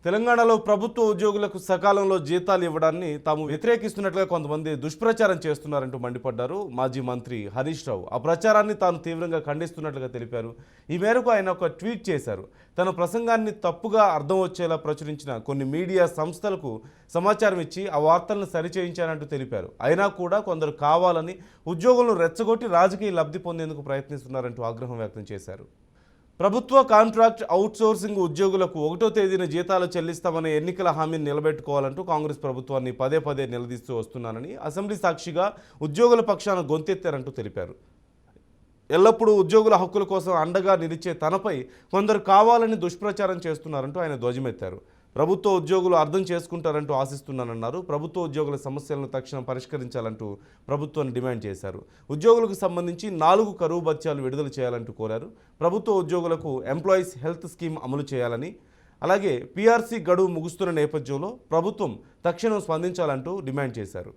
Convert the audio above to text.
తెలంగాణలో ప్రభుత్వ ఉద్యోగులకు సకాలంలో జీతాలు ఇవ్వడాన్ని తాము వ్యతిరేకిస్తున్నట్లుగా కొంతమంది దుష్ప్రచారం చేస్తున్నారంటూ మండిపడ్డారు మాజీ మంత్రి హరీష్ రావు. ఆ ప్రచారాన్ని తాను తీవ్రంగా ఖండిస్తున్నట్లుగా తెలిపారు. ఈ మేరకు ఆయన ఒక ట్వీట్ చేశారు. తన ప్రసంగాన్ని తప్పుగా అర్థం వచ్చేలా ప్రచురించిన కొన్ని మీడియా సంస్థలకు సమాచారం ఇచ్చి ఆ వార్తలను సరిచేయించానంటూ తెలిపారు. అయినా కూడా కొందరు కావాలని ఉద్యోగులను రెచ్చగొట్టి రాజకీయ లబ్ధి పొందేందుకు ప్రయత్నిస్తున్నారంటూ ఆగ్రహం వ్యక్తం చేశారు. ప్రభుత్వ కాంట్రాక్ట్ అవుట్సోర్సింగ్ ఉద్యోగులకు 1వ తేదీన జీతాలు చెల్లిస్తామనే ఎన్నికల హామీని నిలబెట్టుకోవాలంటూ కాంగ్రెస్ ప్రభుత్వాన్ని పదే పదే నిలదీస్తూ వస్తున్నానని అసెంబ్లీ సాక్షిగా ఉద్యోగుల పక్షాన గొంతెత్తారంటూ తెలిపారు. ఎల్లప్పుడూ ఉద్యోగుల హక్కుల కోసం అండగా నిలిచే తనపై కొందరు కావాలని దుష్ప్రచారం చేస్తున్నారంటూ ఆయన ధ్వజమెత్తారు. ప్రభుత్వ ఉద్యోగులు అర్థం చేసుకుంటారంటూ ఆశిస్తున్నానన్నారు. ప్రభుత్వ ఉద్యోగుల సమస్యలను తక్షణం పరిష్కరించాలంటూ ప్రభుత్వాన్ని డిమాండ్ చేశారు. ఉద్యోగులకు సంబంధించి 4 కరువు భత్యాలు విడుదల చేయాలంటూ కోరారు. ప్రభుత్వ ఉద్యోగులకు ఎంప్లాయీస్ హెల్త్ స్కీమ్ అమలు చేయాలని, అలాగే పీఆర్సీ గడువు ముగుస్తున్న నేపథ్యంలో ప్రభుత్వం తక్షణం స్పందించాలంటూ డిమాండ్ చేశారు.